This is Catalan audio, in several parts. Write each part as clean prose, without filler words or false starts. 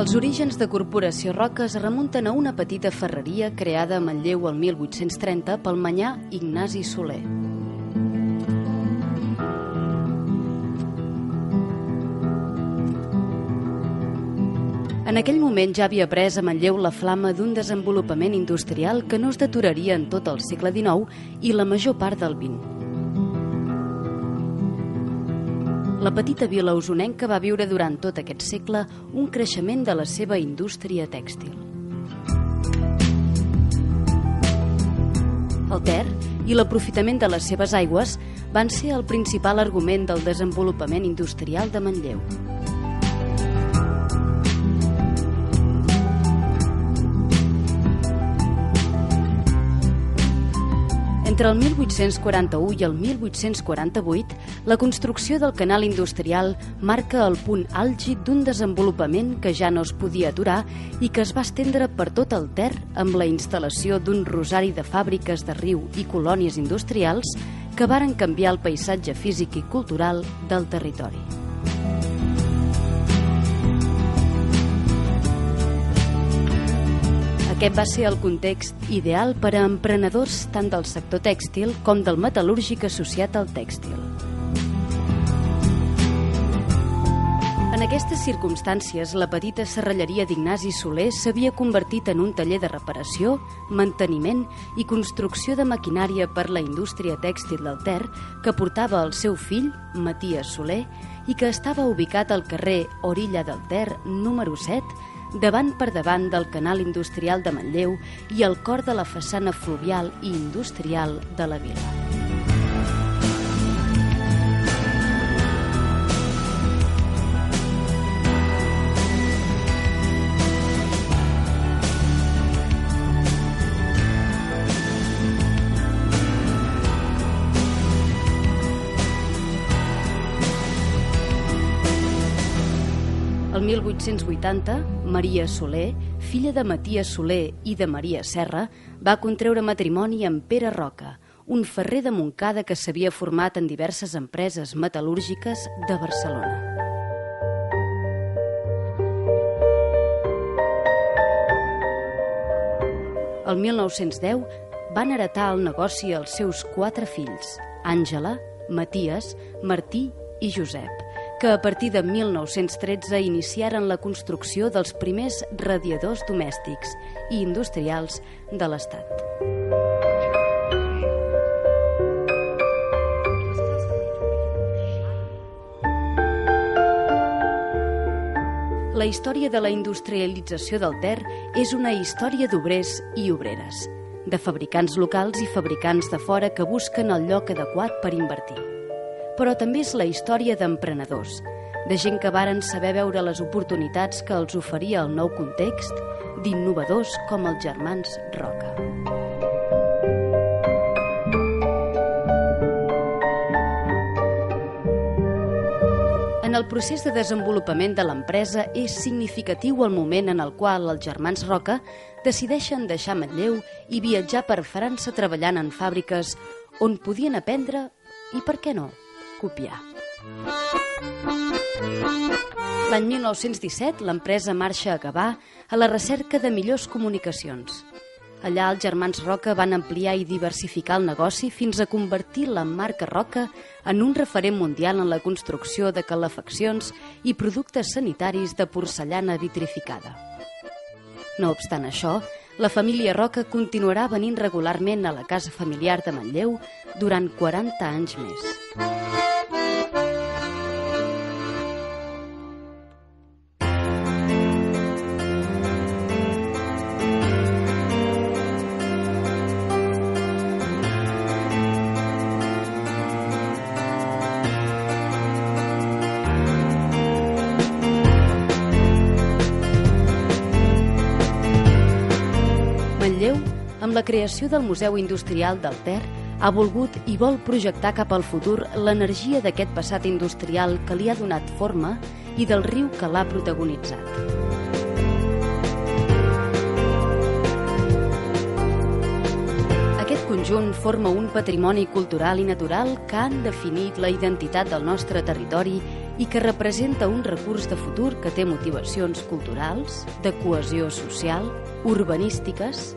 Els orígens de Corporació Roca es remunten a una petita ferreria creada a Manlleu el 1830 pel manyà Ignasi Soler. En aquell moment ja havia pres a Manlleu la flama d'un desenvolupament industrial que no es deturaria en tot el segle XIX i la major part del XX. La petita vila usonenca va viure durant tot aquest segle un creixement de la seva indústria tèxtil. El Ter i l'aprofitament de les seves aigües van ser el principal argument del desenvolupament industrial de Manlleu. Entre el 1841 i el 1848, la construcció del canal industrial marca el punt àlgid d'un desenvolupament que ja no es podia aturar i que es va estendre per tot el Ter amb la instal·lació d'un rosari de fàbriques de riu i colònies industrials que varen canviar el paisatge físic i cultural del territori. Aquest va ser el context ideal per a emprenedors tant del sector tèxtil com del metal·lúrgic associat al tèxtil. En aquestes circumstàncies, la petita serralleria d'Ignasi Soler s'havia convertit en un taller de reparació, manteniment i construcció de maquinària per la indústria tèxtil del Ter que portava el seu fill, Maties Soler, i que estava ubicat al carrer Orilla del Ter, número 7, davant per davant del canal industrial de Manlleu i al cor de la façana fluvial i industrial de la vila. El 1880, Maria Soler, filla de Maties Soler i de Maria Serra, va contreure matrimoni amb Pere Roca, un ferrer de Montcada que s'havia format en diverses empreses metal·lúrgiques de Barcelona. El 1910 van heretar el negoci els seus 4 fills, Àngela, Maties, Martí i Josep, que a partir de 1913 iniciaren la construcció dels primers radiadors domèstics i industrials de l'Estat. La història de la industrialització del Ter és una història d'obrers i obreres, de fabricants locals i fabricants de fora que busquen el lloc adequat per invertir. Però també és la història d'emprenedors, de gent que varen saber veure les oportunitats que els oferia el nou context, d'innovadors com els germans Roca. En el procés de desenvolupament de l'empresa és significatiu el moment en el qual els germans Roca decideixen deixar Manlleu i viatjar per França treballant en fàbriques on podien aprendre i, per què no, copiar. L'any 1917, l'empresa marxa a Gavà a la recerca de millors comunicacions. Allà els germans Roca van ampliar i diversificar el negoci fins a convertir la marca Roca en un referent mundial en la construcció de calefaccions i productes sanitaris de porcellana vitrificada. No obstant això, la família Roca continuarà venint regularment a la casa familiar de Manlleu durant 40 anys més. Manlleu, amb la creació del Museu Industrial del Ter, ha volgut i vol projectar cap al futur l'energia d'aquest passat industrial que li ha donat forma i del riu que l'ha protagonitzat. Aquest conjunt forma un patrimoni cultural i natural que han definit la identitat del nostre territori i que representa un recurs de futur que té motivacions culturals, de cohesió social, urbanístiques,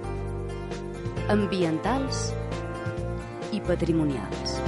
ambientals i patrimonials.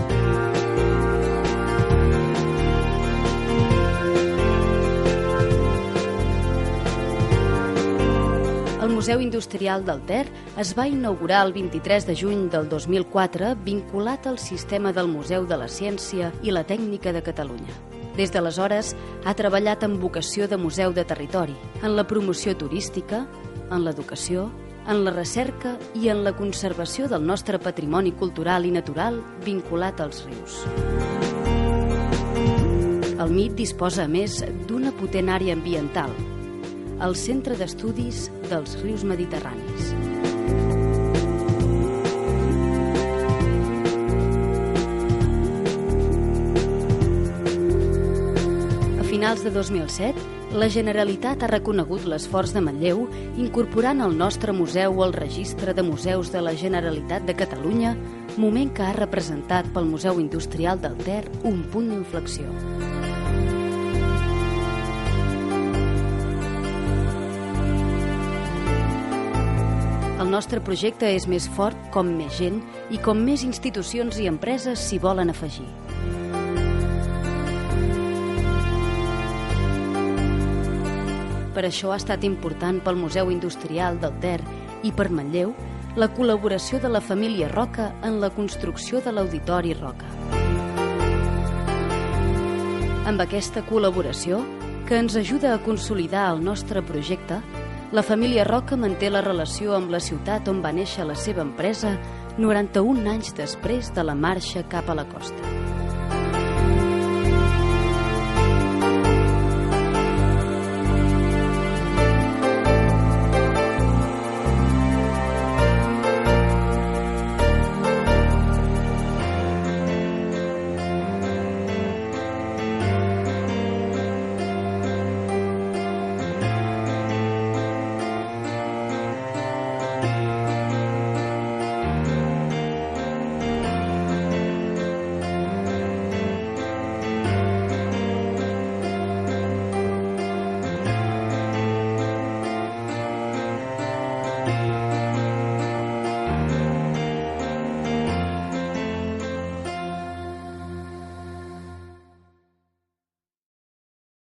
El Museu Industrial del Ter es va inaugurar el 23 de juny del 2004 vinculat al sistema del Museu de la Ciència i la Tècnica de Catalunya. Des d'aleshores ha treballat amb vocació de museu de territori, en la promoció turística, en l'educació, en la recerca i en la conservació del nostre patrimoni cultural i natural vinculat als rius. El MIT disposa, a més, d'una potent àrea ambiental, el Centre d'Estudis dels Rius Mediterranis. A finals de 2007, la Generalitat ha reconegut l'esforç de Manlleu incorporant el nostre museu al Registre de Museus de la Generalitat de Catalunya, moment que ha representat pel Museu Industrial del Ter un punt d'inflexió. El nostre projecte és més fort com més gent i com més institucions i empreses s'hi volen afegir. Per això ha estat important pel Museu Industrial del Ter i per Manlleu la col·laboració de la família Roca en la construcció de l'Auditori Roca. Amb aquesta col·laboració, que ens ajuda a consolidar el nostre projecte, la família Roca manté la relació amb la ciutat on va néixer la seva empresa 91 anys després de la marxa cap a la costa.